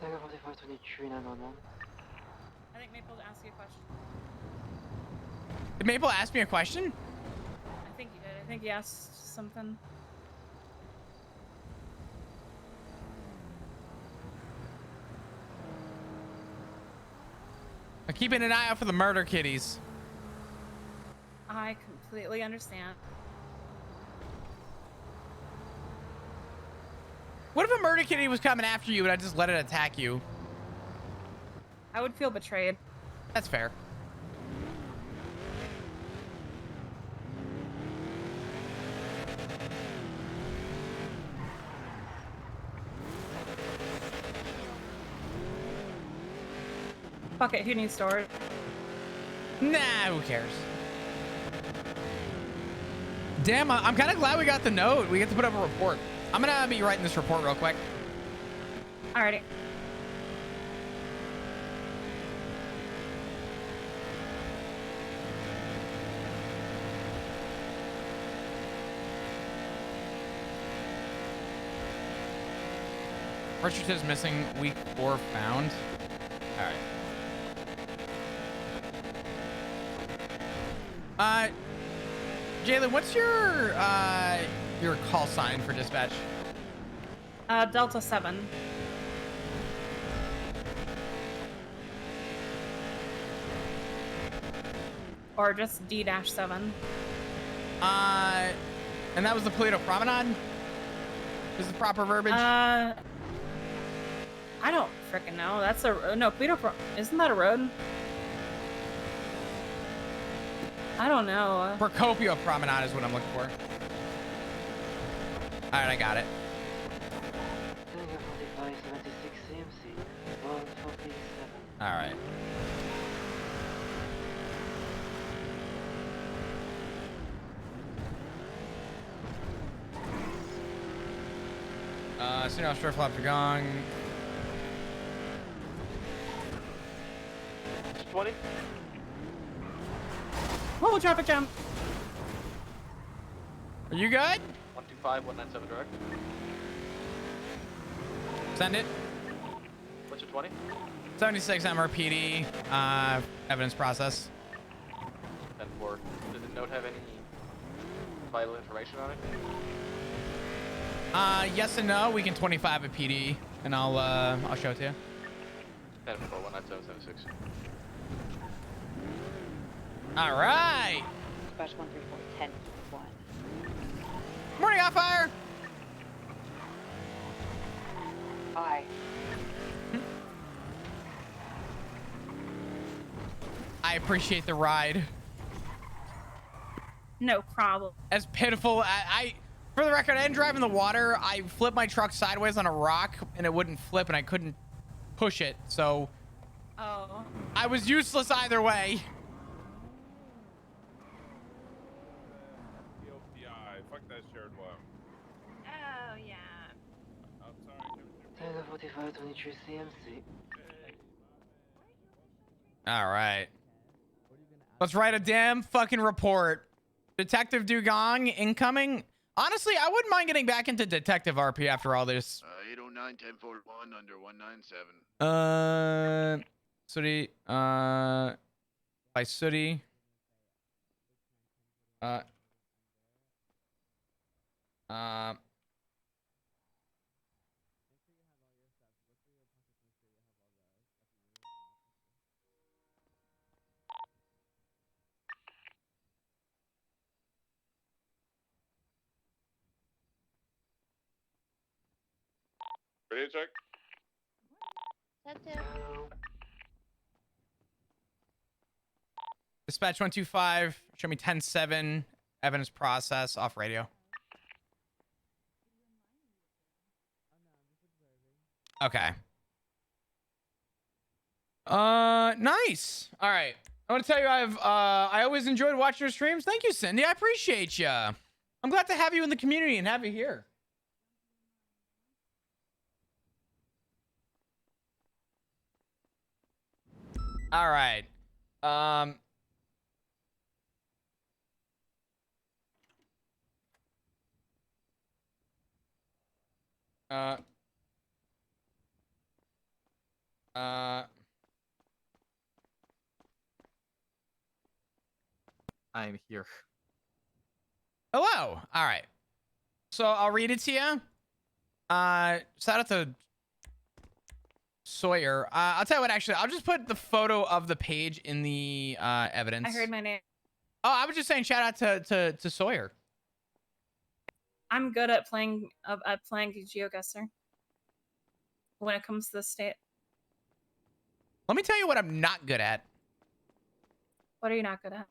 I think Maple asked you a question. Did Maple ask me a question? I think he did. I think he asked something. I'm keeping an eye out for the murder kitties. I completely understand. What if a murder kitty was coming after you and I just let it attack you? I would feel betrayed. That's fair. Fuck it, who needs storage? Nah, who cares? Damn, I'm kind of glad we got the note. We get to put up a report. I'm gonna be writing this report real quick. Alrighty. Richard is missing. Week 4 found. All right. Jalen, what's your call sign for dispatch? Delta 7. Or just D-7. And that was the Paleto Promenade? Is the proper verbiage? I don't frickin' know. That's a no. Isn't that a road? I don't know. Procopio Promenade is what I'm looking for. All right, I got it. All right. So now strip flaps are gone. 20. Whoa, traffic jam. Are you good? 125, 197 direct. Send it. What's your 20? 76 MRPD. Evidence process. 10-4. Does the note have any vital information on it? Yes and no. We can 25 a PD, and I'll show it to you. 10-4, 19776. All right. Dispatch 134, 10-1. Morning, off fire. Hi. I appreciate the ride. No problem. As pitiful, for the record, I didn't drive in the water. I flipped my truck sideways on a rock, and it wouldn't flip, and I couldn't push it. So, I was useless either way. Fuck that shared one. Oh, yeah. I'm sorry. All right. Let's write a damn fucking report. Detective Dugong incoming. Honestly, I wouldn't mind getting back into Detective RP after all this. 809-1041 under 197. Sooty. By Sooty. Ready to check? That's it. Dispatch 125. Show me 10-7. Evidence process off radio. Okay. Nice. All right. I want to tell you, I always enjoyed watching your streams. Thank you, Cindy. I appreciate you. I'm glad to have you in the community and have you here. All right. I'm here. Hello. All right. So I'll read it to you. Shout out to Sawyer. I'll tell you what, actually, I'll just put the photo of the page in the evidence. I heard my name. Oh, I was just saying shout out to Sawyer. I'm good at playing GeoGuessr when it comes to the state. Let me tell you what I'm not good at. What are you not good at?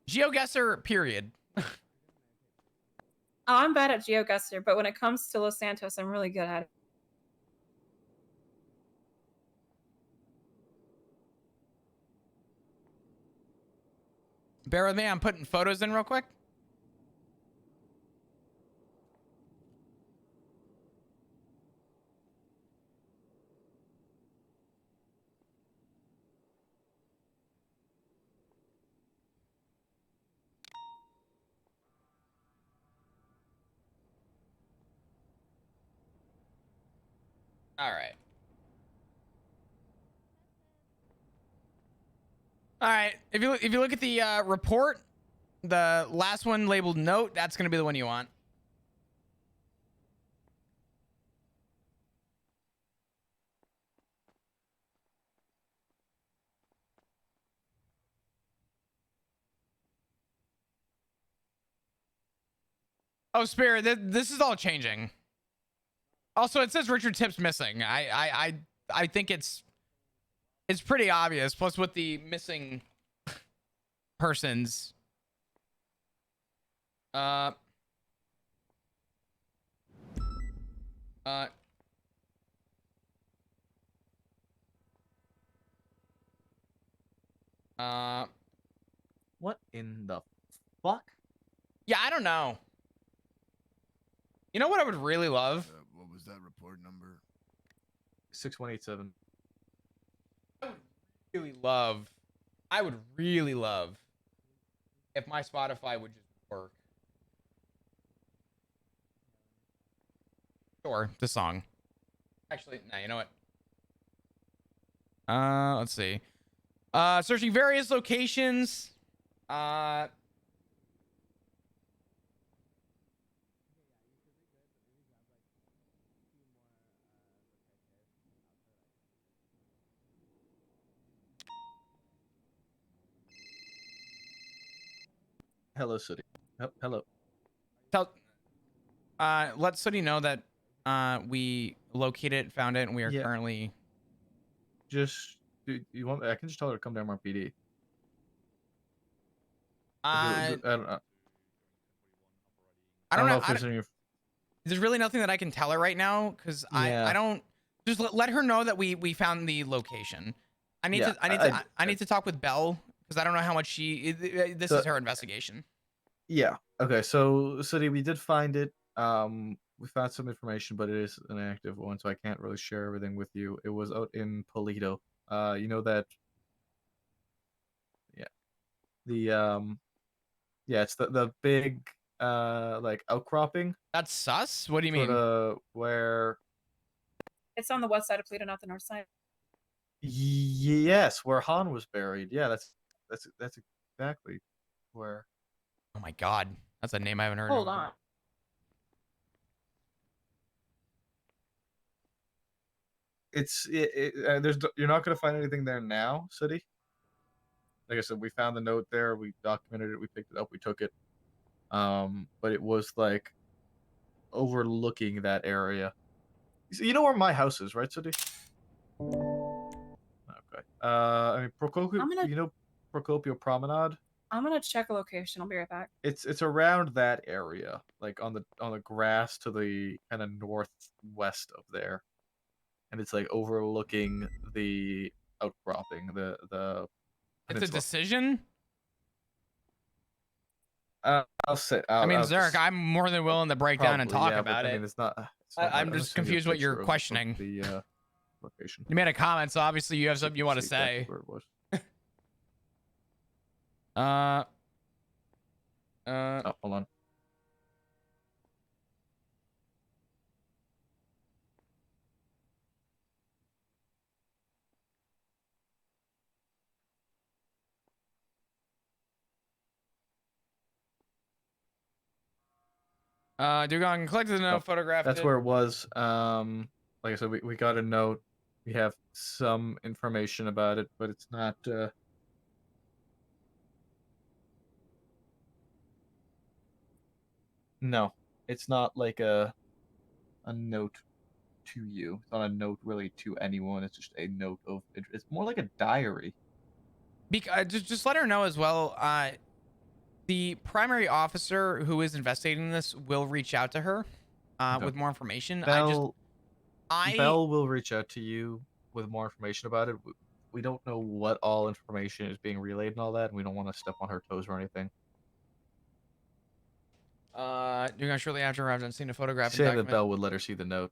GeoGuessr, period. Oh, I'm bad at GeoGuessr, but when it comes to Los Santos, I'm really good at it. Bear with me, I'm putting photos in real quick. All right. All right. If you look at the report, the last one labeled note, that's going to be the one you want. Oh, Spirit, this is all changing. Also, it says Richard Tip's missing. I think it's pretty obvious. Plus, with the missing persons, what in the fuck? Yeah, I don't know. You know what I would really love? What was that report number? 6187. I would really love if my Spotify would just work. Sure, the song. Actually, no, you know what? Let's see. Searching various locations. Hello, City. Hello. Let Sooty know that we located, found it, and we are Yeah. currently. Just you want? I can just tell her to come down MRPD. I don't know. I don't know. if there's any. There's really nothing that I can tell her right now because I don't. Just let her know that we found the location. I need to talk with Belle because I don't know how much this is her investigation. Yeah. Okay. So, City, we did find it. We found some information, but it is an active one, so I can't really share everything with you. It was out in Polito. You know that. Yeah. Yeah, it's the big like outcropping. That's sus. What do you mean? Where? It's on the west side of Toledo, not the north side. Yes, where Han was buried. Yeah, that's exactly where. Oh my God, that's a name I haven't heard. Hold on. You're not gonna find anything there now, City. Like I said, we found the note there. We documented it. We picked it up. We took it. But it was like overlooking that area. You know where my house is, right, City? Okay. I mean, Procopio. You know Procopio Promenade. I'm gonna check a location. I'll be right back. It's around that area, like on the grass to the kind of northwest of there, and it's like overlooking the outcropping. The It's a decision. I'll say. Zerk, I'm more than willing to break down and talk about it. I mean, it's not. I'm just confused what you're questioning. The location. You made a comment, so obviously you have something you want to say. Where it was. Oh, hold on. Dugong collected the note, photographed That's it. where it was. Like I said, we got a note. We have some information about it, but it's not. No, it's not like a note to you. It's not a note really to anyone. It's just a note of. It's more like a diary. Just let her know as well. The primary officer who is investigating this will reach out to her Okay. with more information. Bell will reach out to you with more information about it. We don't know what all information is being relayed and all that, and we don't want to step on her toes or anything. Dugong shortly after arrived on scene, a photograph and Saying that document. Bell would let her see the note.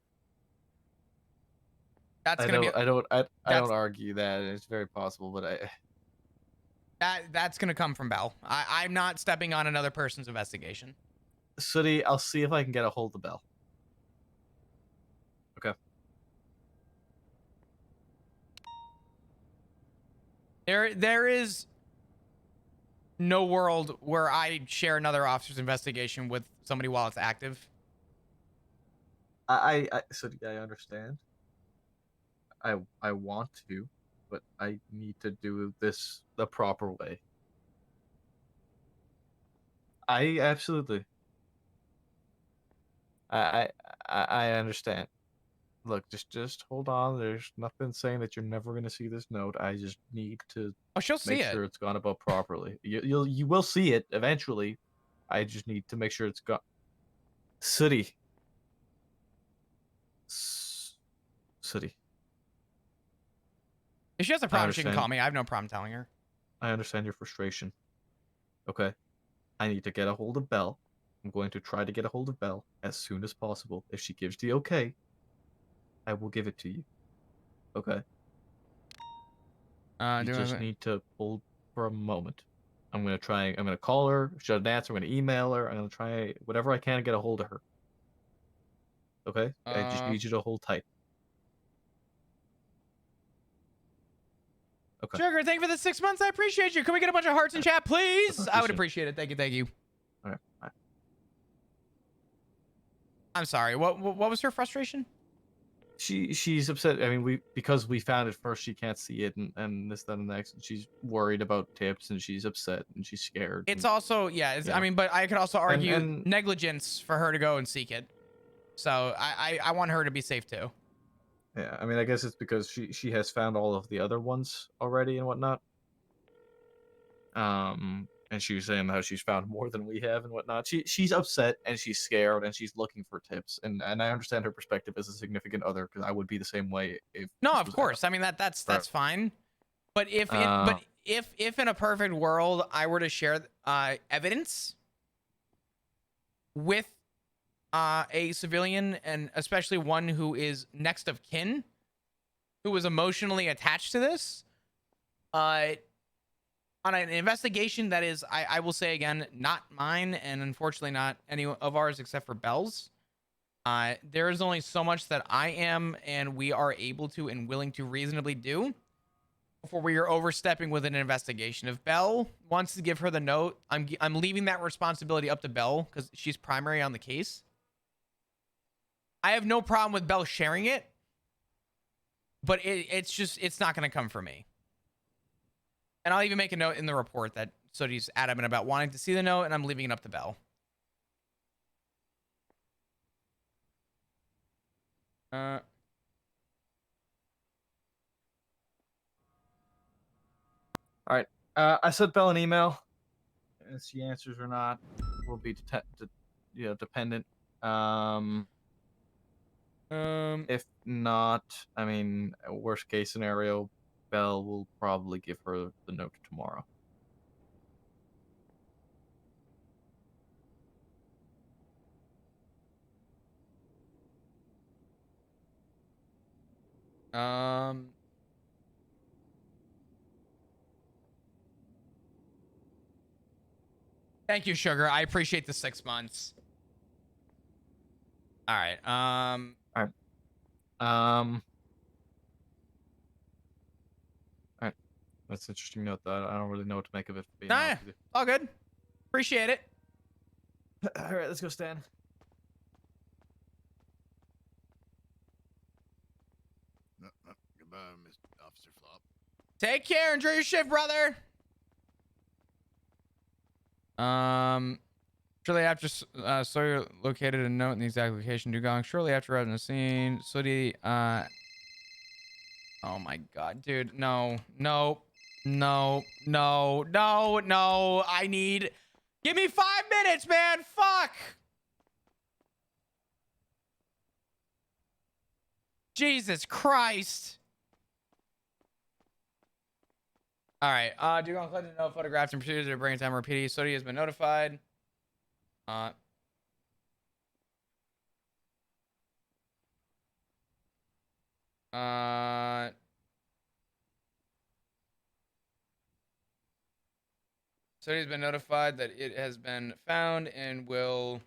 That's I gonna be. I don't argue that. It's very possible, but That's gonna come from Bell. I'm not stepping on another person's investigation. Sooty, I'll see if I can get a hold of Bell. Okay. There is no world where I share another officer's investigation with somebody while it's active. Sooty, I understand. I want to, but I need to do this the proper way. I absolutely. I understand. Look, just hold on. There's nothing saying that you're never gonna see this note. I just need to She'll see make it. sure it's gone about properly. You will see it eventually. I just need to make sure it's gone. Sooty. Sooty. If she has a problem, she can call me. I have no problem telling her. I understand your frustration. Okay. I need to get a hold of Belle. I'm going to try to get a hold of Belle as soon as possible. If she gives the okay, I will give it to you. Okay? You just need to hold for a moment. I'm going to call her. If she doesn't answer, I'm going to email her. I'm going to try whatever I can to get a hold of her. Okay? I just need you to hold tight. Okay. Sugar, thank you for the 6 months. I appreciate you. Can we get a bunch of hearts in chat, please? I would appreciate it. Thank you. Thank you. All right. Bye. I'm sorry. What was her frustration? She's upset. I mean, because we found it first, she can't see it, and this, that, and the next. And she's worried about tips, and she's upset, and she's scared. It's also I mean, but I could also argue and negligence for her to go and seek it. So I want her to be safe too. Yeah, I mean, I guess it's because she has found all of the other ones already and whatnot. And she was saying how she's found more than we have and whatnot. She's upset and she's scared and she's looking for tips. And I understand her perspective as a significant other, because I would be the same way if. No, of course. I mean that's fine. But if in a perfect world I were to share evidence with a civilian, and especially one who is next of kin, who was emotionally attached to this, on an investigation that is, I will say again, not mine, and unfortunately not any of ours except for Bell's. There is only so much that I am and we are able to and willing to reasonably do before we are overstepping with an investigation. If Bell wants to give her the note, I'm leaving that responsibility up to Bell because she's primary on the case. I have no problem with Bell sharing it, but it's not going to come from me. And I'll even make a note in the report that Sooty's adamant about wanting to see the note, and I'm leaving it up to Bell. All right. I sent Belle an email. If she answers or not will be dependent. If not, I mean, worst case scenario, Belle will probably give her the note tomorrow. Thank you, Sugar. I appreciate the 6 months. All right. All right. That's an interesting note, though. I don't really know what to make of it. Nah, all good. Appreciate it. All right, let's go, Stan. Officer Flop. Take care. Enjoy your shift, brother. Shortly after Sawyer located a note in the exact location, Dugong. Shortly after arriving on the scene, Sooty, oh my god, dude. No. No. No. No. No. No. I need... Give me 5 minutes, man. Fuck. Jesus Christ. All right. Dugong collected no photographs and proceeded to bring it to MRPD. Sooty has been notified. Sooty has been notified that it has been found and will...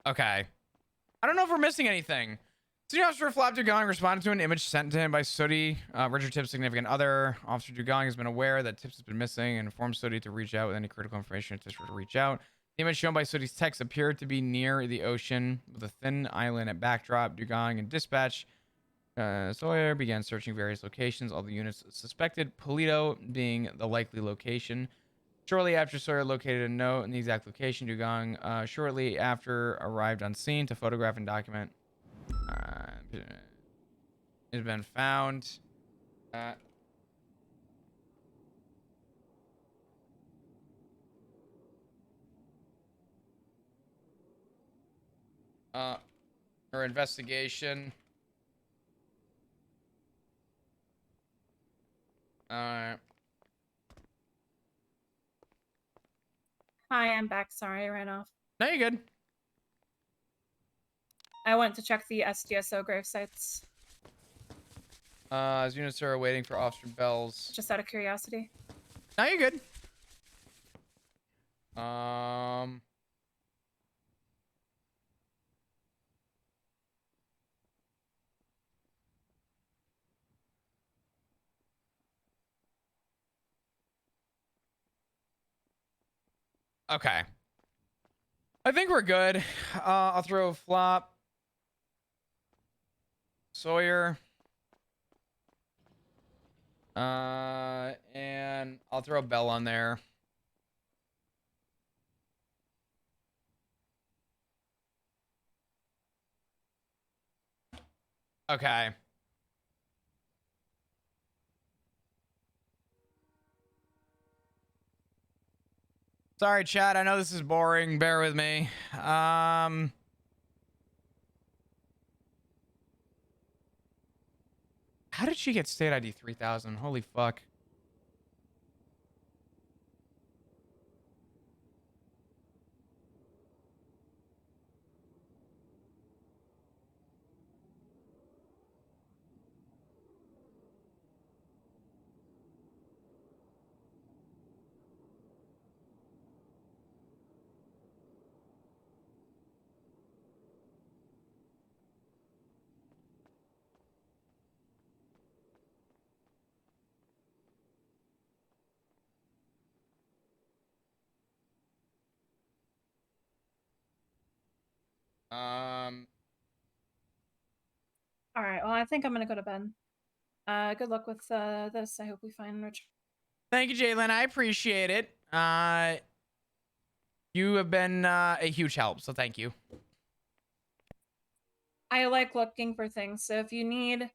Okay. I don't know if we're missing anything. Senior Officer Flap Dugong responded to an image sent to him by Sooty. Richard Tipp's significant other. Officer Dugong has been aware that Tips has been missing and informed Sooty to reach out with any critical information. Tips were to reach out. The image shown by Sooty's text appeared to be near the ocean with a thin island at backdrop. Dugong and dispatch Sawyer began searching various locations. All the units suspected Polito being the likely location. Shortly after Sawyer located a note in the exact location, Dugong shortly after arrived on scene to photograph and document. It has been found. Her investigation. Hi, I'm back. Sorry, I ran off. No, you're good. I went to check the SDSO grave sites. As units are waiting for Officer Bell's. Just out of curiosity. No, you're good. Okay. I think we're good. I'll throw a flop. Sawyer. And I'll throw Bell on there. Okay. Sorry, chat. I know this is boring. Bear with me. How did she get state ID 3000? Holy fuck. All right. Well, I think I'm gonna go to bed. Good luck with this. I hope we find Richard. Thank you, Jalen. I appreciate it. You have been a huge help, so thank you. I like looking for things, so if you need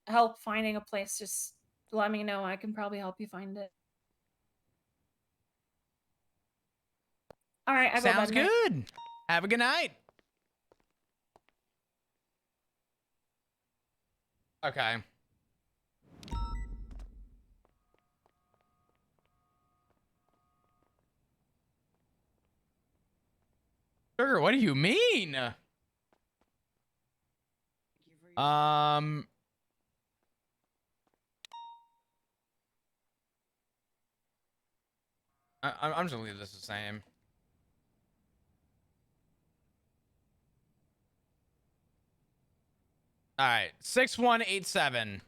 help finding a place, just let me know. I can probably help you find it. All right. I go Sounds to bed. good. Have a good night. Okay. Sugar, what do you mean? I'm just gonna leave this the same. All right, 6187.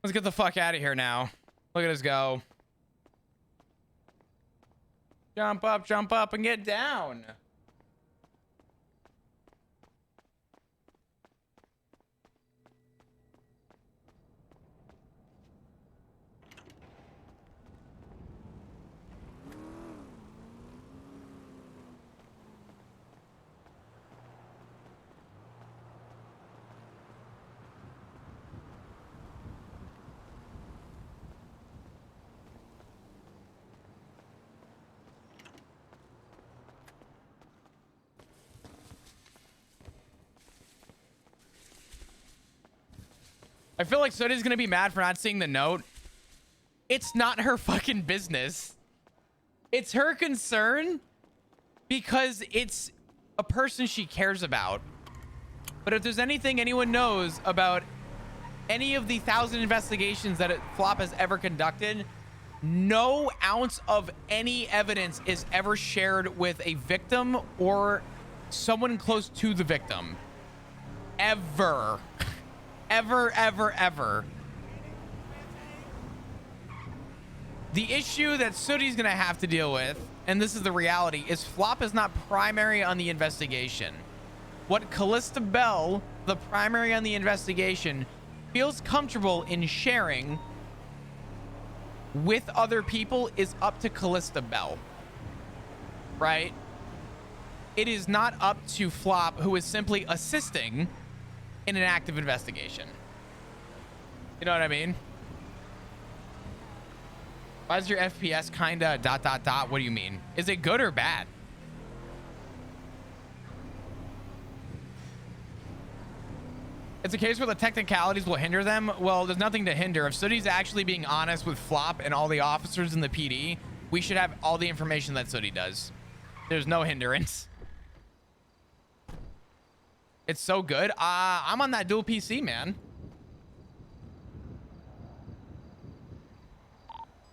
Let's get the fuck out of here now. Look at us go. Jump up, and get down. I feel like Sodia's gonna be mad for not seeing the note. It's not her fucking business. It's her concern because it's a person she cares about. But if there's anything anyone knows about any of the 1,000 investigations that Flop has ever conducted, no ounce of any evidence is ever shared with a victim or someone close to the victim. Ever. Ever. The issue that Sooty's gonna have to deal with, and this is the reality, is Flop is not primary on the investigation. What Callista Bell, the primary on the investigation, feels comfortable in sharing with other people is up to Callista Bell, right? It is not up to Flop, who is simply assisting in an active investigation. You know what I mean? Why is your FPS kinda ... What do you mean? Is it good or bad? It's a case where the technicalities will hinder them. Well, there's nothing to hinder. If Sooty's actually being honest with Flop and all the officers in the PD, we should have all the information that Sooty does. There's no hindrance. It's so good. I'm on that dual PC, man.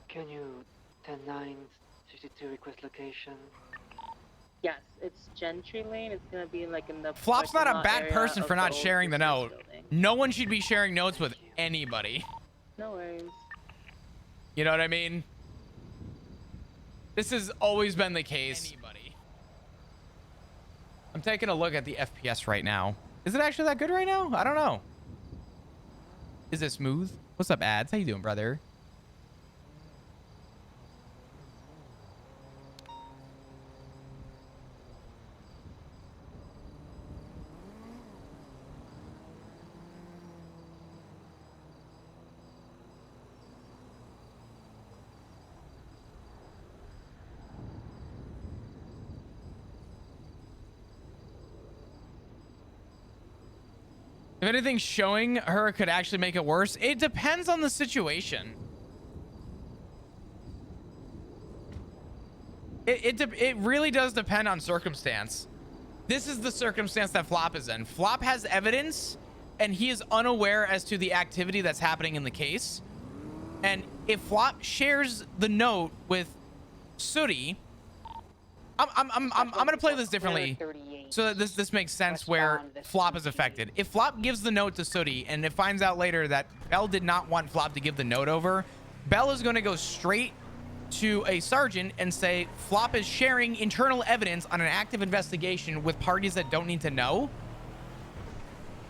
Can you 10-9-62 request location? Yes, it's Gentry Lane. It's gonna be like in the... Flop's not a parking lot bad area person of for not the old sharing the research note. building. No one should be sharing notes with anybody. No worries. You know what I mean? This has always been the case. Anybody. I'm taking a look at the FPS right now. Is it actually that good right now? I don't know. Is it smooth? What's up, ads? How you doing, brother? If anything showing her could actually make it worse, it depends on the situation. It really does depend on circumstance. This is the circumstance that Flop is in. Flop has evidence and he is unaware as to the activity that's happening in the case. And if Flop shares the note with Sooty, I'm gonna play this differently so that this makes sense where Flop is affected. If Flop gives the note to Sooty and it finds out later that Bell did not want Flop to give the note over, Bell is going to go straight to a sergeant and say Flop is sharing internal evidence on an active investigation with parties that don't need to know.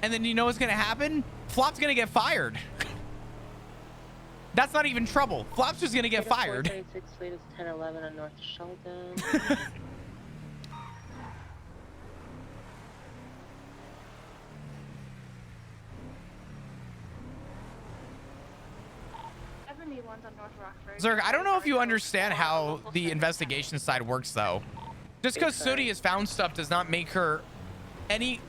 And then you know what's going to happen? Flop's going to get fired. That's not even trouble. Flop's just going to get fired. 436, latest 1011 on North Sheldon. 71's on North Rockford. Zerg, I don't know if you understand how the investigation side works, though. Just because Sooty has found stuff does not make her any...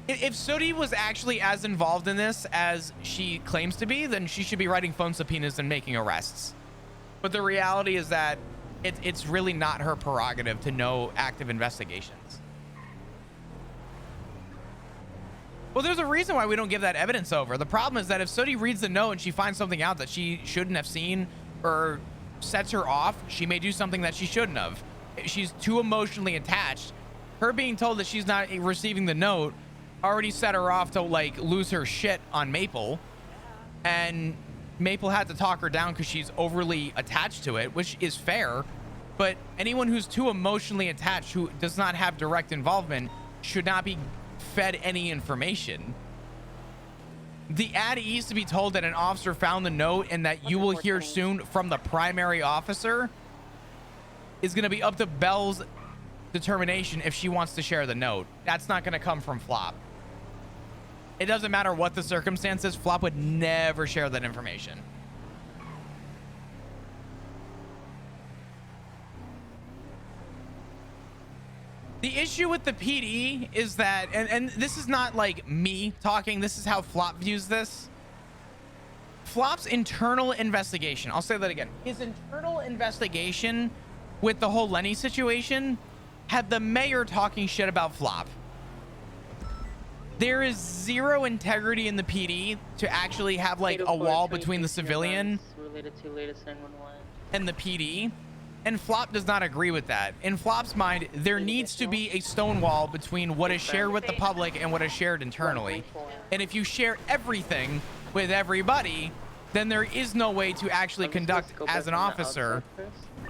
If Sooty was actually as involved in this as she claims to be, then she should be writing phone subpoenas and making arrests. But the reality is that it's really not her prerogative to know active investigations. Well, there's a reason why we don't give that evidence over. The problem is that if Sooty reads the note and she finds something out that she shouldn't have seen or sets her off, she may do something that she shouldn't have. She's too emotionally attached. Her being told that she's not receiving the note already set her off to like lose her shit on Maple. And Maple had to talk her down because she's overly attached to it, which is fair. But anyone who's too emotionally attached, who does not have direct involvement, should not be fed any information. The addies to be told that an officer found the note and that you will hear soon from the primary officer is going to be up to Belle's determination if she wants to share the note. That's not going to come from Flop. It doesn't matter what the circumstances, Flop would never share that information. The issue with the PD is that, and this is not like me talking, this is how Flop views this. Flop's internal investigation, I'll say that again. His internal investigation with the whole Lenny situation had the mayor talking shit about Flop. There is zero integrity in the PD to actually have like a wall between the civilian related to latest 911 and the PD. And Flop does not agree with that. In Flop's mind, there needs to be a stone wall between what is shared with the public and what is shared internally. And if you share everything with everybody, then there is no way to actually conduct as an officer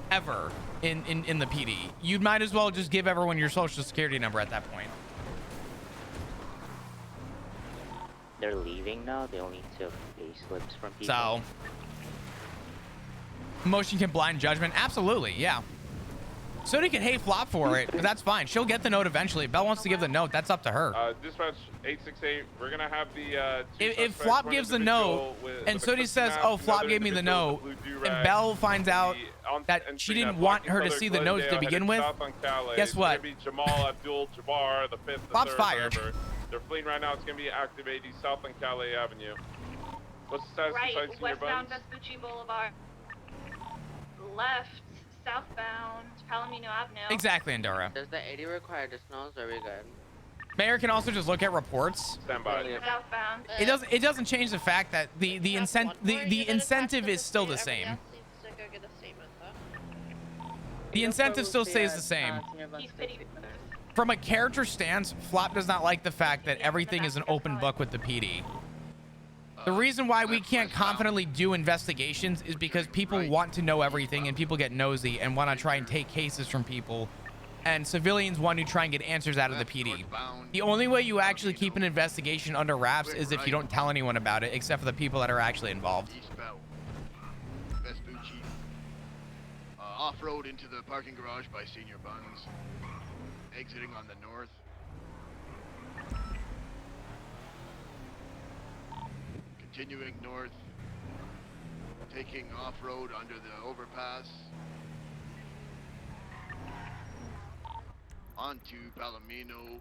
ever in the PD. You might as well just give everyone your social security number at that point. They're leaving now. They only took pay slips from people. So, emotion can blind judgment. Absolutely, yeah. Sony can hate Flop for it, but that's fine. She'll get the note eventually. If Belle wants to give the note, that's up to her. Dispatch 868, we're gonna have the if Flop gives the note and Sony says, oh, Flop gave me the note, and Belle finds out that she didn't want her to see the note to begin with, guess what? Jamal Abdul Jabbar, the 5th, Flop's fired. Member. They're fleeing right now. It's gonna be active 80 south on Calais Avenue. What's the status Right, of sites in your westbound buns? Vespucci Boulevard. Left, southbound Palomino Avenue. Exactly, Endora. Does the 80 require dismals? Are we good? Mayor can also just look at reports. Stand by. Southbound. It doesn't change the fact that the incentive is still the same. The incentive still stays the same. From a character stance, Flop does not like the fact that everything is an open book with the PD. The reason why we can't confidently do investigations is because people want to know everything and people get nosy and want to try and take cases from people, and civilians want to try and get answers out of the PD. The only way you actually keep an investigation under wraps is if you don't tell anyone about it, except for the people that are actually involved. Vespucci. Off-road into the parking garage by Senior Buns. Exiting on the north. Continuing north. Taking off-road under the overpass. Onto Palomino.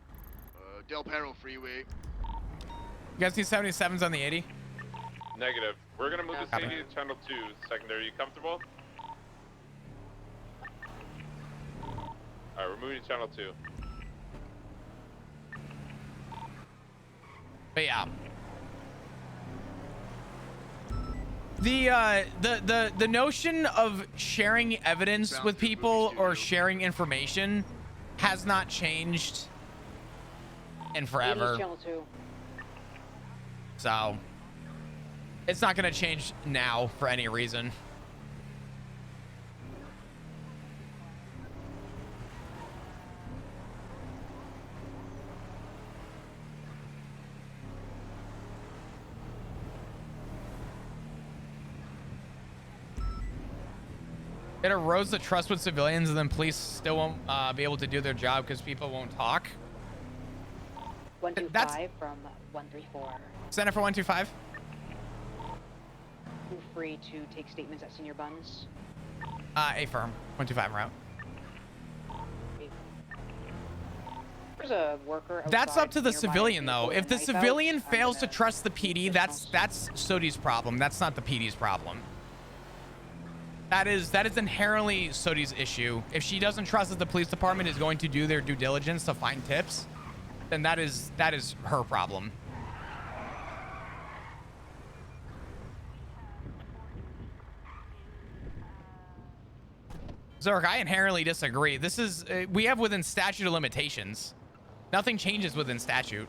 Del Perro Freeway. You guys see 77s on the 80? Negative. We're gonna move the city to channel 2, secondary. You comfortable? Alright, we're moving to channel 2. But yeah. The notion of sharing evidence with people or sharing information has not changed in forever. So it's not going to change now for any reason. It erodes the trust with civilians, and then police still won't be able to do their job because people won't talk. 125 from 134. Center for 125. Feel free to take statements at Senior Buns. A firm 125 route. There's a worker. That's up to the civilian, though. If the civilian fails to trust the PD, that's Sodi's problem. That's not the PD's problem. That is inherently Sodi's issue. If she doesn't trust that the police department is going to do their due diligence to find tips, then that is her problem. Zerk, I inherently disagree. This is we have within statute of limitations. Nothing changes within statute.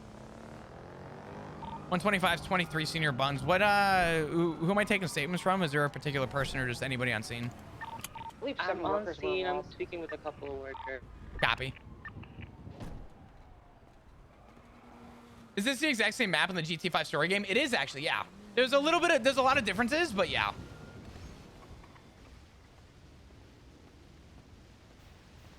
125 is 23 senior buns. What, who am I taking statements from? Is there a particular person or just anybody on scene? I believe I'm 7 on workers were scene. I'm involved. speaking with a couple of workers. Copy. Is this the exact same map in the GT5 story game? It is actually, yeah. There's a lot of differences, but yeah.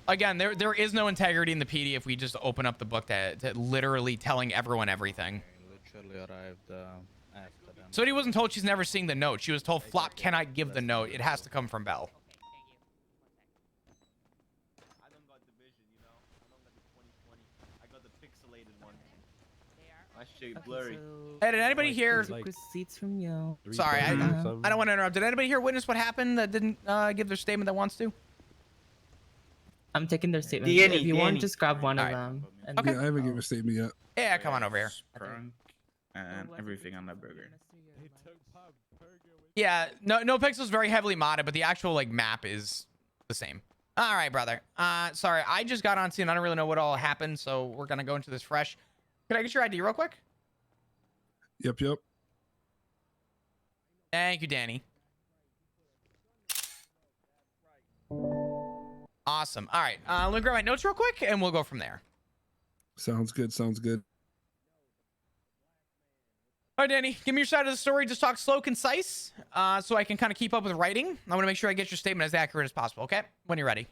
Again, there is no integrity in the PD if we just open up the book to literally telling everyone everything. Literally arrived after them. So he wasn't told she's never seeing the note. She was told Flop cannot give the note. It has to come from Bell. I don't got the vision, you know. I don't got the 2020. I got the pixelated one. My shit blurry. Hey, did anybody hear? Receipts from you. Sorry, I don't want to interrupt. Did anybody here witness what happened that didn't give their statement that wants to? I'm taking their statement. Danny, If you want, Danny. just grab one of Alright. them. And Okay. Yeah, I haven't given a statement yet. Yeah, come on over here. Sprunk and everything on that burger. Yeah, NoPixel's very heavily modded, but the actual like map is the same. All right, brother. Sorry, I just got on scene. I don't really know what all happened, so we're gonna go into this fresh. Can I get your ID real quick? Yep. Thank you, Danny. Awesome. All right, let me grab my notes real quick, and we'll go from there. Sounds good. All right, Danny, give me your side of the story. Just talk slow, concise, so I can kind of keep up with writing. I want to make sure I get your statement as accurate as possible, okay? When you're ready.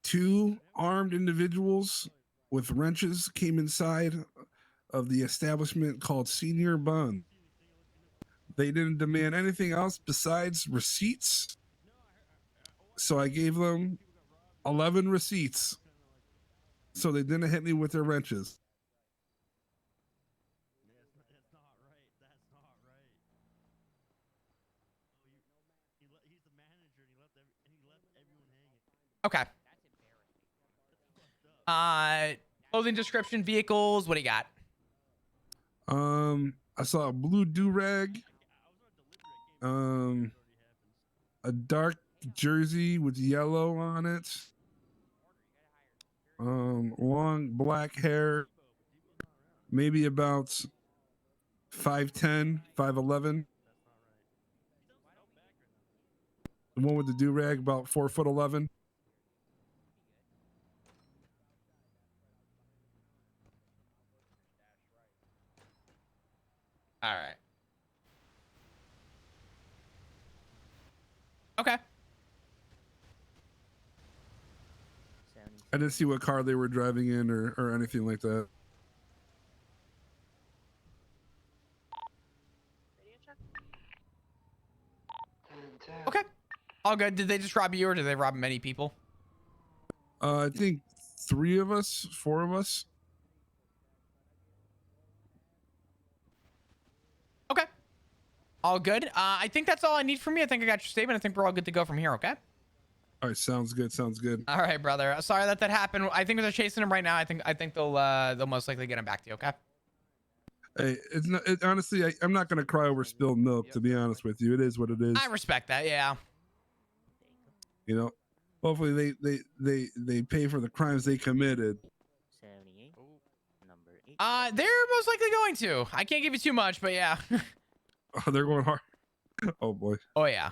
2 armed individuals with wrenches came inside of the establishment called Senior Bun. They didn't demand anything else besides receipts. So I gave them 11 receipts. So they didn't hit me with their wrenches. Okay. Clothing description, vehicles. What do you got? I saw a blue do-rag. A dark jersey with yellow on it. Long black hair. Maybe about 5'10", 5'11". The one with the do-rag about 4'11". All right. Okay. I didn't see what car they were driving in or anything like that. Okay. All good. Did they just rob you or did they rob many people? I think 3 of us, 4 of us. Okay. All good. I think that's all I need from you. I think I got your statement. I think we're all good to go from here, okay? All right, sounds good. All right, brother. Sorry that happened. I think they're chasing him right now. I think they'll most likely get him back to you, okay? Hey, it's not. Honestly, I'm not gonna cry over spilled milk. To be honest with you, it is what it is. I respect that. Yeah. You know, hopefully they pay for the crimes they committed. 78. Number 8. They're most likely going to. I can't give you too much, but yeah. Oh, they're going hard. Oh boy. Oh yeah.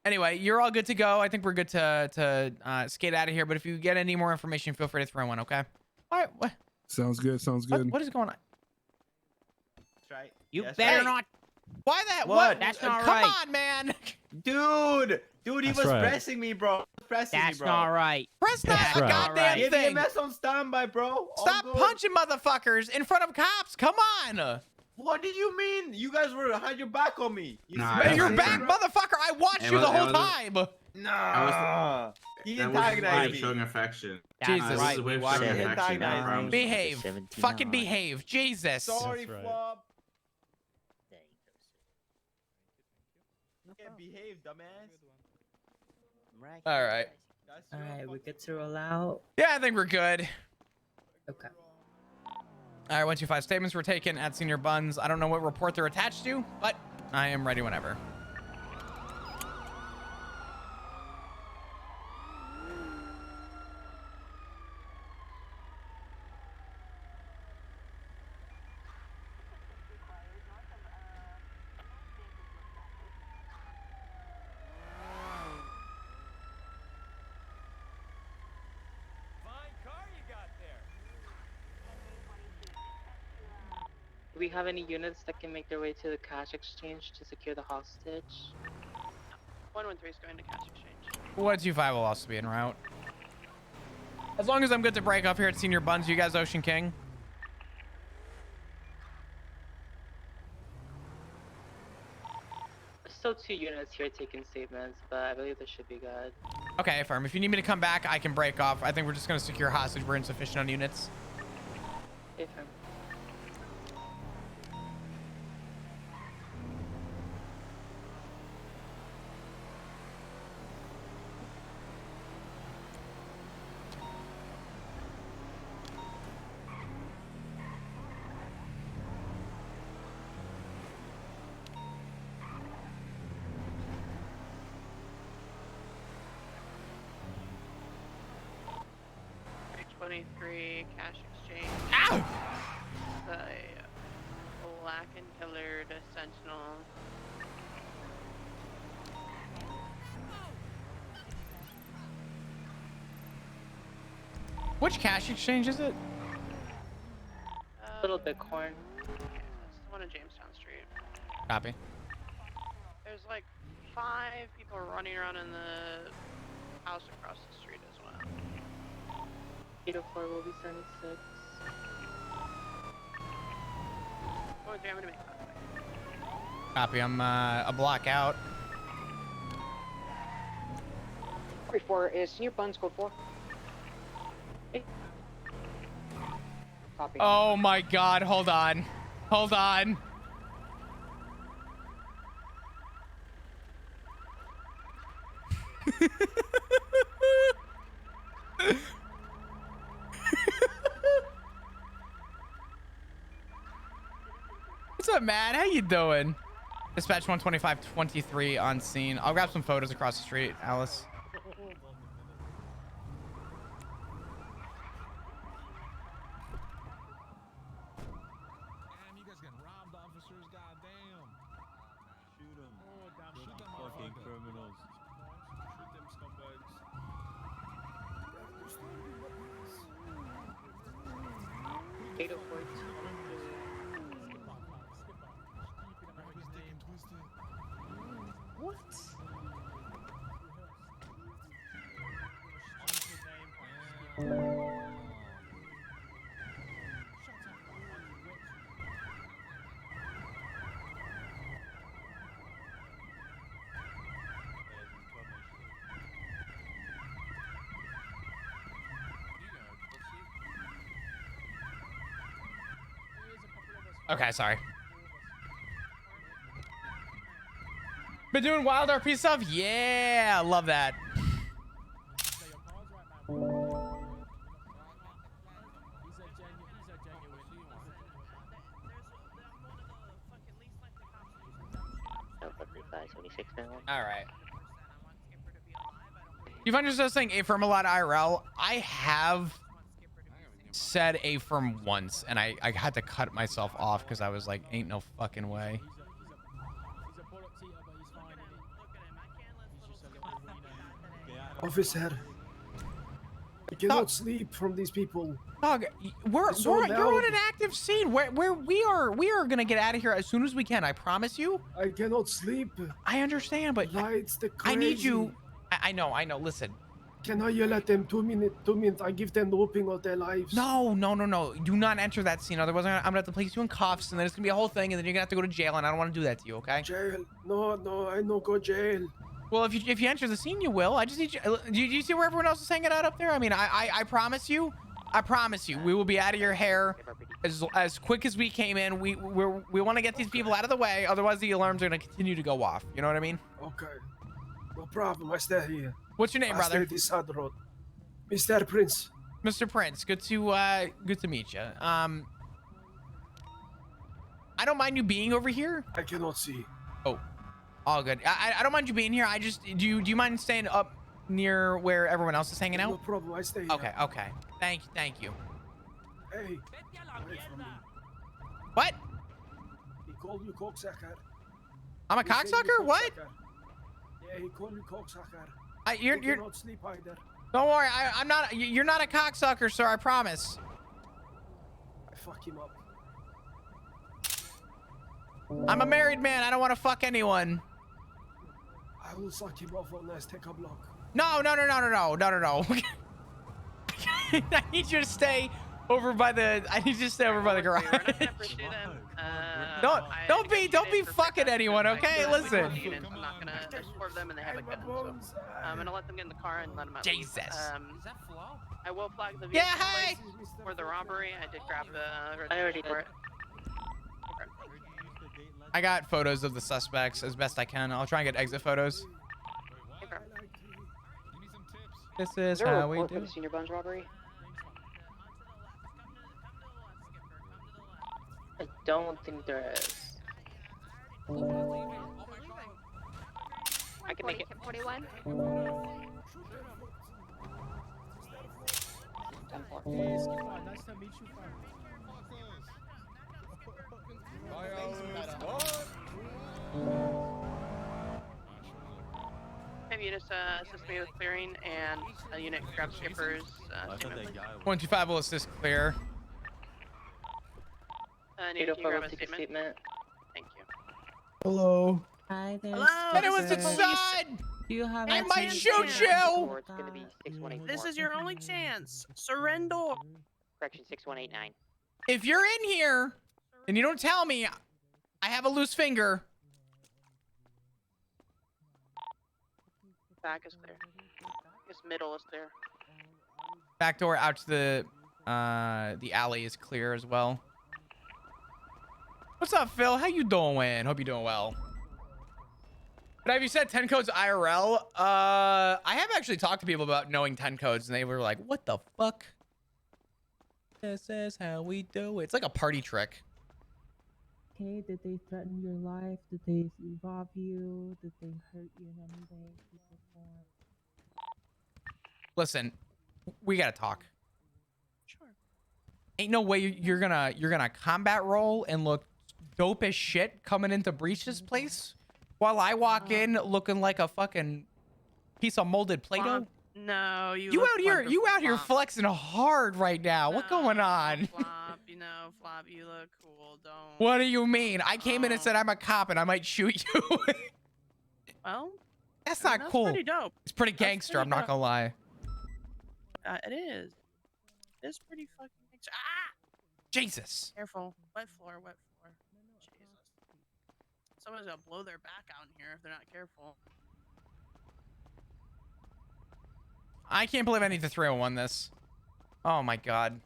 Anyway, you're all good to go. I think we're good to skate out of here. But if you get any more information, feel free to throw one. Okay. All right. What? Sounds good. What is going on? That's right. You Yes, better right. not. Why that? What? That's not Come right. on, man. Dude, he That's was right. pressing me, bro. That's not right. Press that That's right. goddamn Give me a thing. mess on standby, bro. All Stop good. punching motherfuckers in front of cops. Come on. What did you mean? You guys had your back on me. You Nah, see- You're back, motherfucker. I watched you the whole time. Nah. He antagonized me. showing affection. Jesus. This is a way of showing Right. affection. I promise. Behave. 79. Fucking behave. Jesus. Sorry, That's right. Flop. There you go, sir. Can't behave, dumbass. Right. All right. That's All your right, we fucking- good to roll out. Yeah, I think we're good. Okay. All right, 125 statements were taken at Senior Buns. I don't know what report they're attached to, but I am ready whenever. Do we have any units that can make their way to the cash exchange to secure the hostage? 113 is going to cash exchange. 125 will also be en route. As long as I'm good to break off here at Senior Buns, you guys Ocean King? There's still 2 units here taking statements, but I believe this should be good. Okay, firm. If you need me to come back, I can break off. I think we're just going to secure hostage. We're insufficient on units. Okay, firm. Three cash exchange. Ow! The black and colored sentinel. Which cash exchange is it? Little Bitcoin. Yeah, that's the one on Jamestown Street. Copy. There's like 5 people running around in the house across the street as well. 804 will be 76. 113, I'm gonna make contact. Copy. I'm a block out. 34 is Senior Buns code 4. Hey. Copy. Oh my god. Hold on. Hold on. What's up, man? How you doing? Dispatch 125-23 on scene. I'll grab some photos across the street, Alice. Damn, you guys getting robbed, officers. Goddamn. Shoot them. Oh, damn, shoot them, fucking criminals. Shoot them scumbags. What? Okay, sorry. Been doing wild RP stuff? Yeah, love that. All right. You find yourself saying A firm a lot IRL? I have said A firm once, and I had to cut myself off because I was like, ain't no fucking way. Officer, I cannot sleep from these people. Dog, you're on an active scene. We are gonna get out of here as soon as we can. I promise you. I cannot sleep. I understand, but Lights, the I need crazy. you. I know. Listen. Can I yell at them 2 minutes? 2 minutes. I give them the whooping of their lives. No. Do not enter that scene. Otherwise, I'm gonna have to place you in cuffs, and then it's gonna be a whole thing, and then you're gonna have to go to jail, and I don't want to do that to you. Okay? Jail? No, I no go jail. Well, if you enter the scene, you will. I just need you. Do you see where everyone else is hanging out up there? I mean, I promise you. I promise you, we will be out of your hair as quick as we came in. We want to get these people out of the way. Otherwise, the alarms are going to continue to go off. You know what I mean? Okay. No problem. I stay here. What's your name, I brother? stay this hard road. Mr. Prince. Mr. Prince, good to meet you. I don't mind you being over here. I cannot see. Oh, all good. I don't mind you being here. I just do you mind staying up near where everyone else is hanging out? No problem. I stay here. Okay. Thank you. Hey. Away from me. What? He called you cocksucker. I'm a He said you cocksucker? What? cocksucker. Yeah, he called you cocksucker. You're cannot sleep either. Don't worry. I'm not. You're not a cocksucker, sir. I promise. I fuck him up. I'm a married man. I don't want to fuck anyone. I will suck him off on Azteca block. No. I need you to stay over by the. I need you to stay over by the garage. We're not gonna pursue them. Don't be fucking anyone, okay? Listen. I'm not gonna. There's 4 of them and they have a gun. So I'm gonna let them get in the car and let them out. Jesus. Is that Flo? I will flag the vehicle for the robbery. I did grab the. I already did. I got photos of the suspects as best I can. I'll try and get exit photos. This is there a how we report do. for the Senior Buns robbery? I don't think there is. I can make it. 41. 10-4. Nice to meet you. Have units assist me with clearing and a unit grab skippers. 125 will assist clear. Need to grab a statement. Thank you. Hello. Hi there. Hello. Anyone's inside. Do you have I a might chance shoot to- you. It's gonna be 6184. This is your only chance. Surrender. Correction 6189. If you're in here and you don't tell me, I have a loose finger. Back is clear. This middle is clear. Back door out to the alley is clear as well. What's up, Phil? How you doing? Hope you're doing well. But have you said 10 codes IRL? I have actually talked to people about knowing 10 codes, and they were like, "What the fuck?" This is how we do it. It's like a party trick. Okay, did they threaten your life? Did they rob you? Did they hurt you in any way, shape, or form? Listen, we gotta talk. Sure. Ain't no way you're gonna combat roll and look dope as shit coming into breach this place while I walk in looking like a fucking piece of molded Play-Doh. No, You out here flexing hard right now. What going on? Flop, you look cool. Don't. What do you mean? I came in and said I'm a cop and I might shoot you. Well, that's not that's cool. pretty dope. It's pretty gangster. I'm not gonna lie. It is. It's pretty fucking gangster. Ah! Jesus. Careful. Wet floor. Jesus. Someone's gonna blow their back out in here if they're not careful. I can't believe I need to 301 this. Oh my god.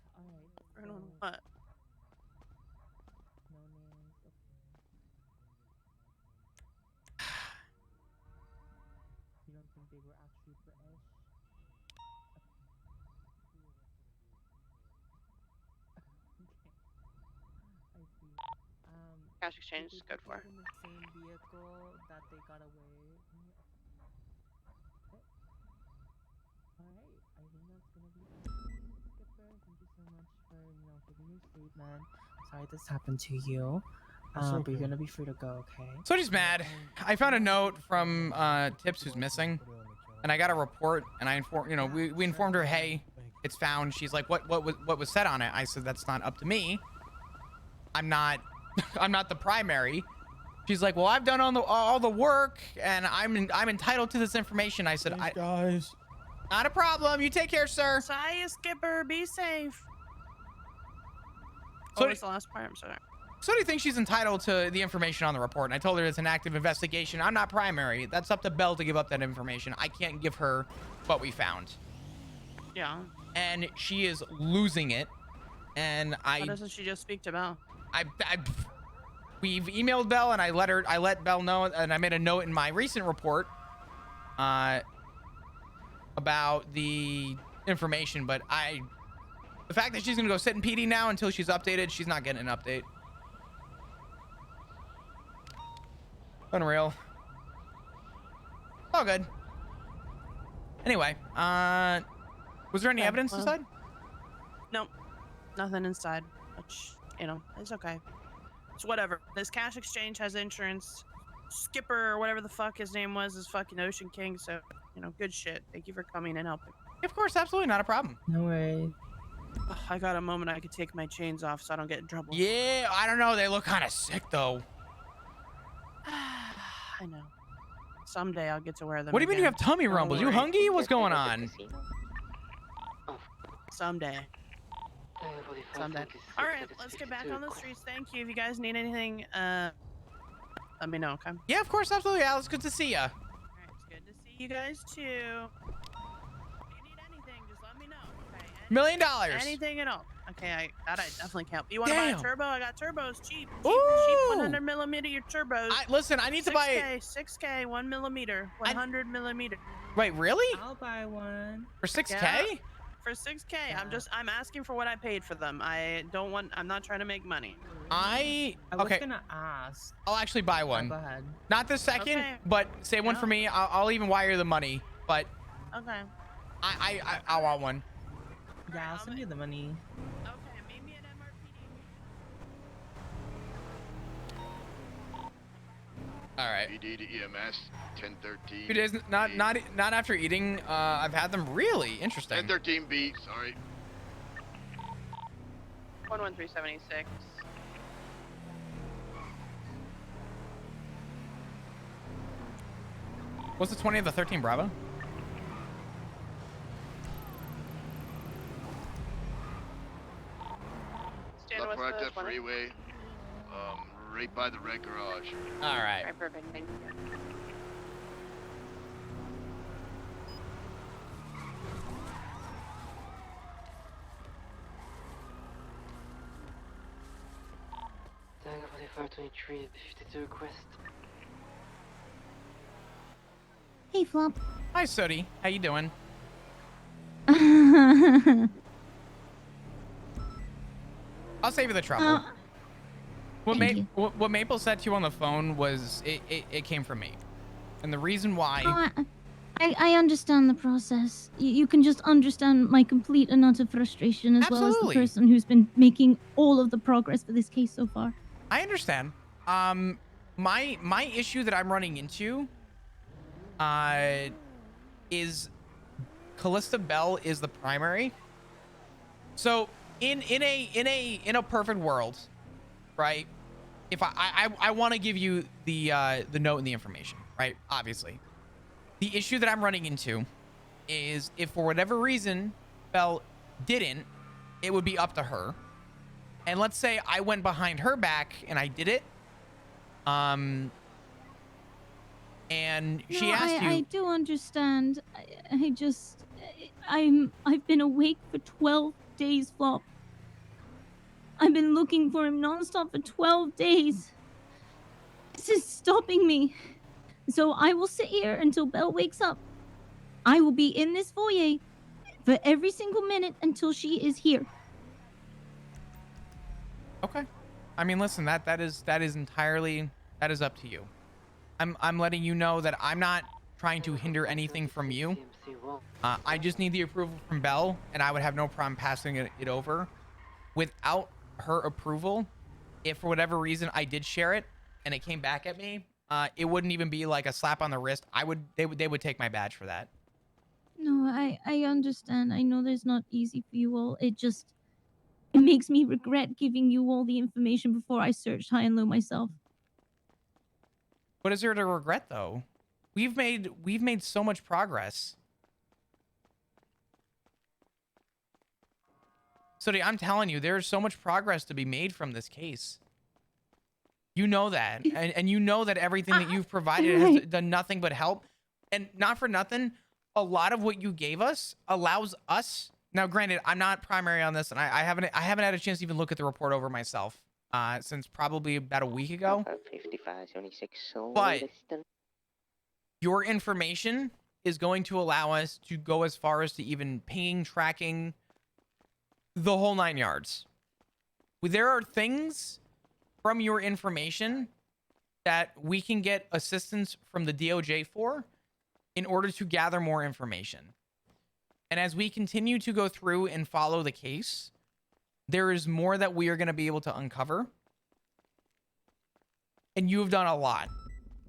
What? You don't think they were actually for Ish? I see. Cash exchange is good for. In the same vehicle that they got away. Alright, I think that's gonna be Skipper. Thank you so much for, giving your statement. Sorry this happened to you. But you're gonna be free to go, okay? So she's mad. I found a note from Tips who's missing, and I got a report, and I informed, we informed her, hey, it's found. She's like, what was said on it? I said that's not up to me. I'm not the primary. She's like, well, I've done all the work, and I'm entitled to this information. I said, guys, not a problem. You take care, sir. Sorry, Skipper. Be safe. So What was the last part? I'm sorry. So do you think she's entitled to the information on the report? And I told her it's an active investigation. I'm not primary. That's up to Belle to give up that information. I can't give her what we found. Yeah. And she is losing it. And Why doesn't she just speak to Belle? We've emailed Belle, and I let Belle know, and I made a note in my recent report about the information. But the fact that she's gonna go sit in PD now until she's updated, she's not getting an update. Unreal. All good. Anyway, was there any evidence inside? Nope. Nothing inside. Which, it's okay. It's whatever. This cash exchange has insurance. Skipper, or whatever the fuck his name was, is fucking Ocean King, so, good shit. Thank you for coming and helping. Of course, absolutely, not a problem. No worries. I got a moment I could take my chains off so I don't get in trouble. Yeah, I don't know. They look kind of sick, though. I know. Someday I'll get to wear them. What do you mean you again. have tummy Don't rumbles? You worry. hungry? What's going on? Someday. Tiger 45, Someday. 26, All right, tickets let's get back 52 on the request. streets. Thank you. If you guys need anything, let me know, okay? Yeah, of course, absolutely, Alex. Good to see ya. All right, it's good to see you guys too. If you need anything, just let me know. Okay. $1 million. Anything at all. Okay, that I definitely can help. You want to buy a Damn. turbo? I got turbos cheap. Ooh. Cheap 100 millimeter your turbos. Listen, I need to buy. 6K, 1 millimeter, 100 millimeter. Wait, really? I'll buy one. For 6K? Yeah, for 6K. I'm asking for what I paid for them. I'm not trying to make money. I was Okay. gonna ask. I'll actually buy one. Go ahead. Not this second, Okay. but save one for me. I'll even wire the money. But Okay. I want one. Yeah, I'll send you the money. Okay, meet me at MRPD. All right. PD to EMS 1013. 2 days. Not after eating. I've had them. Really interesting. 1013B. Sorry. 11376. What's the 20 of the 13 Bravo? Left part that freeway. Right by the red garage. All right. Alright, perfect. Thank you. Tiger 45, 23, 52 request. Hey, Flop. Hi, Sody. How you doing? I'll save you the trouble. What Maple said to you on the phone was it came from me, and the reason why. I understand the process. You can just understand my complete and utter frustration as well as the person who's been making all of the progress for this case so far. I understand. My issue that I'm running into is Callista Bell is the primary. So in a perfect world, right? If I want to give you the note and the information, right? Obviously. The issue that I'm running into is if for whatever reason Belle didn't, it would be up to her. And let's say I went behind her back and I did it. And she asked you. I do understand. I've been awake for 12 days, Flop. I've been looking for him nonstop for 12 days. This is stopping me. So I will sit here until Belle wakes up. I will be in this foyer for every single minute until she is here. Okay. I mean, listen, that is entirely up to you. I'm letting you know that I'm not trying to hinder anything from you. I just need the approval from Belle, and I would have no problem passing it over. Without her approval, if for whatever reason I did share it and it came back at me, it wouldn't even be like a slap on the wrist. They would take my badge for that. No, I understand. I know there's not easy for you all. It makes me regret giving you all the information before I searched high and low myself. What is there to regret, though? We've made so much progress. Sody, I'm telling you, there's so much progress to be made from this case. You know that, and you know that everything that you've provided has done nothing but help. And not for nothing, a lot of what you gave us allows us. Now, granted, I'm not primary on this, and I haven't had a chance to even look at the report over myself since probably about a week ago. 55, 76. But your information is going to allow us to go as far as to even pinging, tracking, the whole 9 yards. There are things from your information that we can get assistance from the DOJ for in order to gather more information. And as we continue to go through and follow the case, there is more that we are going to be able to uncover. And you've done a lot.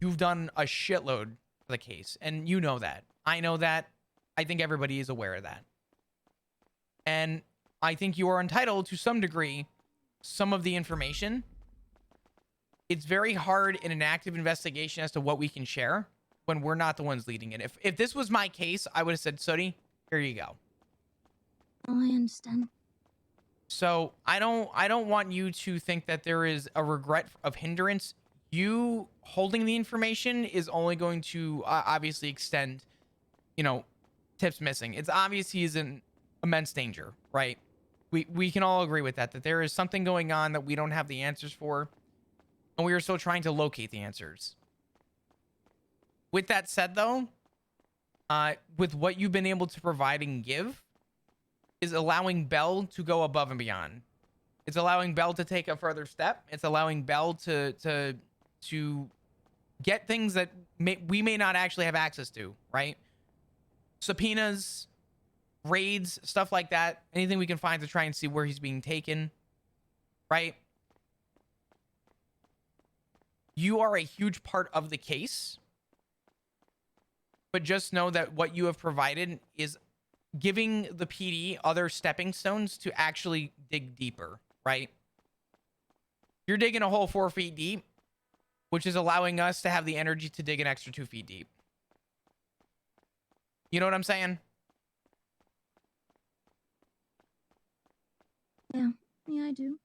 You've done a shitload for the case. And you know that. I know that. I think everybody is aware of that. And I think you are entitled to some degree, some of the information it's very hard in an active investigation as to what we can share when we're not the ones leading it. If this was my case, I would have said, Sody, here you go. Oh, I understand. So I don't want you to think that there is a regret of hindrance. You holding the information is only going to obviously extend, you know, tips missing. It's obvious he's in immense danger, right? We can all agree with that there is something going on that we don't have the answers for, and we are still trying to locate the answers. With that said, though, with what you've been able to provide and give, is allowing Bell to go above and beyond. It's allowing Bell to take a further step. It's allowing Bell to get things that we may not actually have access to, right? Subpoenas, raids, stuff like that. Anything we can find to try and see where he's being taken, right? You are a huge part of the case, but just know that what you have provided is giving the PD other stepping stones to actually dig deeper, right? You're digging a hole 4 feet deep, which is allowing us to have the energy to dig an extra 2 feet deep. You know what I'm saying? Yeah, I do.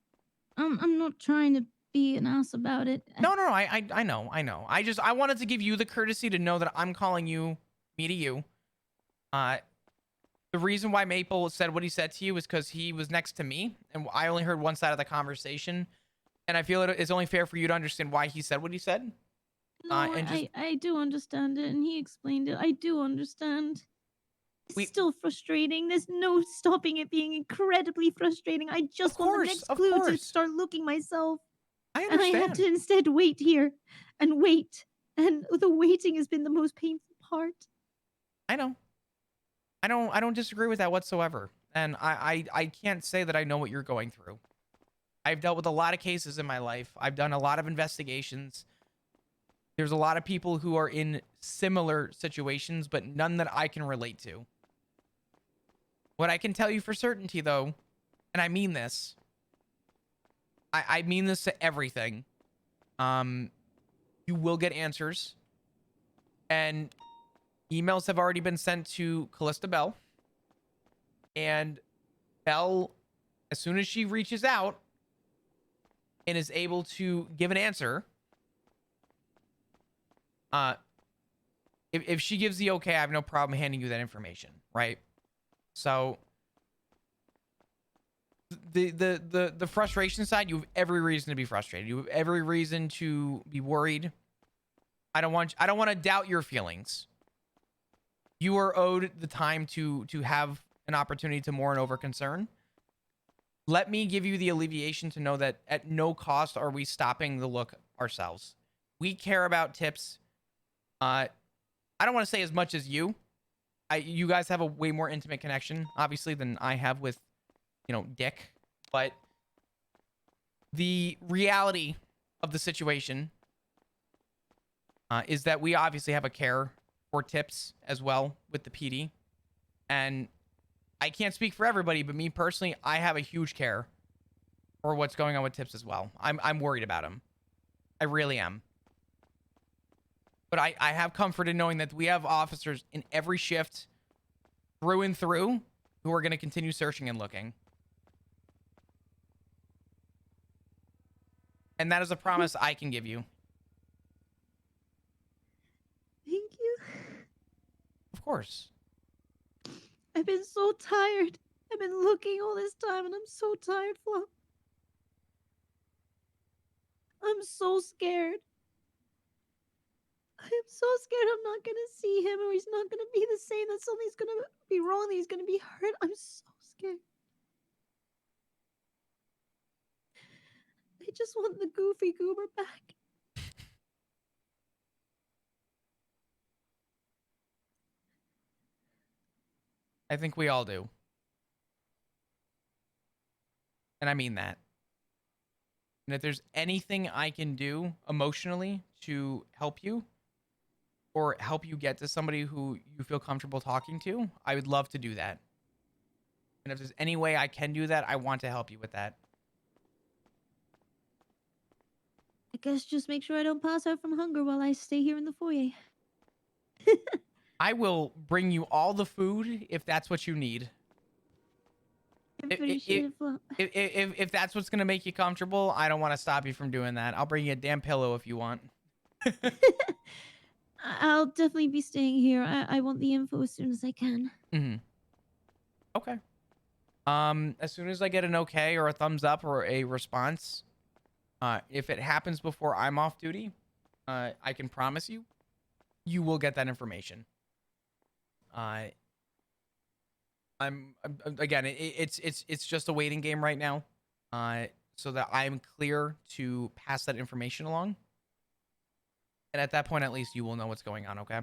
I'm not trying to be an ass about it. No, I know. I wanted to give you the courtesy to know that I'm calling you, me to you. The reason why Maple said what he said to you is because he was next to me, and I only heard one side of the conversation, and I feel it's only fair for you to understand why he said what he said. No, I do understand it, and he explained it. I do understand. It's still frustrating. There's no stopping it being incredibly frustrating. I just want the next clue to start looking myself. I And I had to instead wait here and wait. And the waiting has been the most painful part. I know. I don't disagree with that whatsoever. And I can't say that I know what you're going through. I've dealt with a lot of cases in my life. I've done a lot of investigations. There's a lot of people who are in similar situations, but none that I can relate to. What I can tell you for certainty, though, and I mean this, I mean this to everything. You will get answers, and emails have already been sent to Callista Bell, and Bell, as soon as she reaches out and is able to give an answer, if she gives the okay, I have no problem handing you that information, right? So the frustration side, you have every reason to be frustrated. You have every reason to be worried. I don't want to doubt your feelings. You are owed the time to have an opportunity to mourn over concern. Let me give you the alleviation to know that at no cost are we stopping the look ourselves. We care about tips. I don't want to say as much as you. You guys have a way more intimate connection, obviously, than I have with, Dick. But the reality of the situation is that we obviously have a care for tips as well with the PD. And I can't speak for everybody, but me personally, I have a huge care for what's going on with tips as well. I'm worried about him. I really am. But I have comfort in knowing that we have officers in every shift through and through who are going to continue searching and looking. And that is a promise I can give you. Thank you. Of course. I've been so tired. I've been looking all this time and I'm so tired, Flo. I'm so scared. I'm so scared I'm not gonna see him or he's not gonna be the same, that something's gonna be wrong, that he's gonna be hurt. I'm so scared. I just want the goofy goober back. I think we all do. And I mean that. And if there's anything I can do emotionally to help you or help you get to somebody who you feel comfortable talking to, I would love to do that. And if there's any way I can do that, I want to help you with that. I guess just make sure I don't pass out from hunger while I stay here in the foyer. I will bring you all the food if that's what you need. Appreciate it, Flop. If that's what's gonna make you comfortable, I don't want to stop you from doing that. I'll bring you a damn pillow if you want. I'll definitely be staying here. I want the info as soon as I can. Mm-hmm. Okay. As soon as I get an okay or a thumbs up or a response, if it happens before I'm off duty, I can promise you, you will get that information. I'm again, it's just a waiting game right now, so that I'm clear to pass that information along. And at that point, at least you will know what's going on. Okay.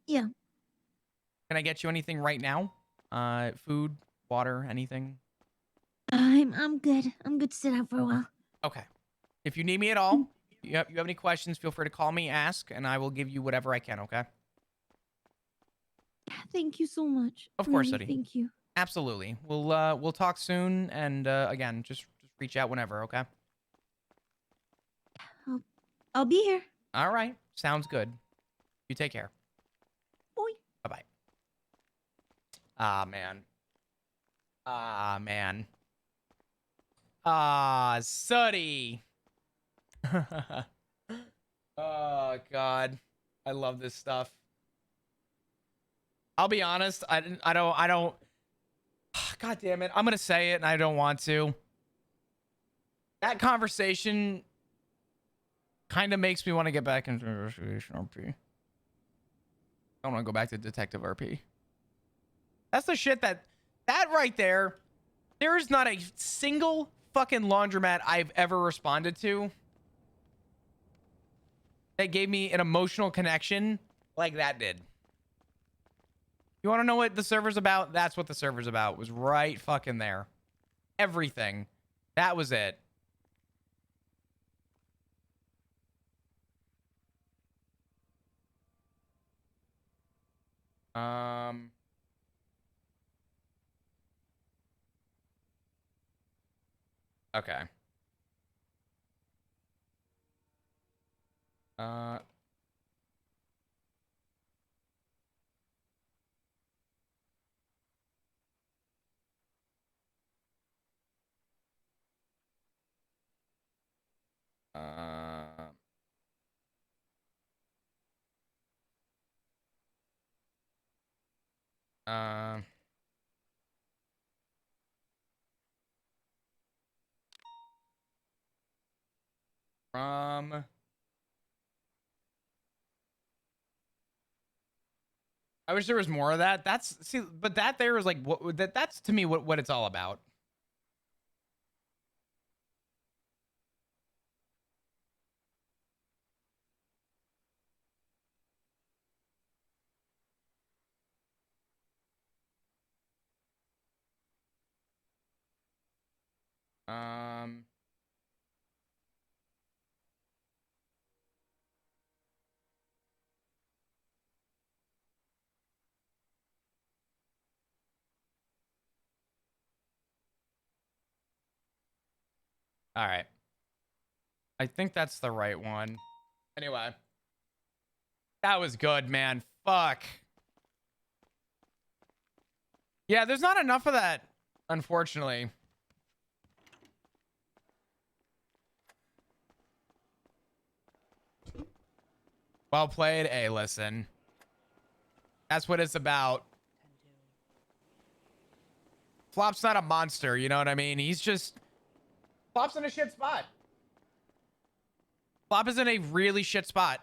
Yeah. Can I get you anything right now? Food, water, anything? I'm good. I'm good to sit out for a while. Okay. If you need me at all, you have any questions, feel free to call me, ask, and I will give you whatever I can. Okay. Thank you so much. Of course, Really, Eddie. thank you. Absolutely. We'll talk soon, and again, just reach out whenever. Okay. I'll be here. All right. Sounds good. You take care. Bye. Bye-bye. Ah, man. Ah, man. Ah, Suddy. Oh, God. I love this stuff. I'll be honest. I don't. God damn it. I'm going to say it and I don't want to. That conversation kind of makes me want to get back into investigation RP. I want to go back to Detective RP. That's the shit that right there. There is not a single fucking laundromat I've ever responded to that gave me an emotional connection like that did. You want to know what the server's about? That's what the server's about. It was right fucking there. Everything. That was it. Okay. I wish there was more of that. But that there is like that's to me what it's all about. All right. I think that's the right one. Anyway. That was good, man. Fuck. Yeah, there's not enough of that, unfortunately. Well played. Hey, listen. That's what it's about. Flop's not a monster, you know what I mean? He's just... Flop's in a shit spot. Flop is in a really shit spot.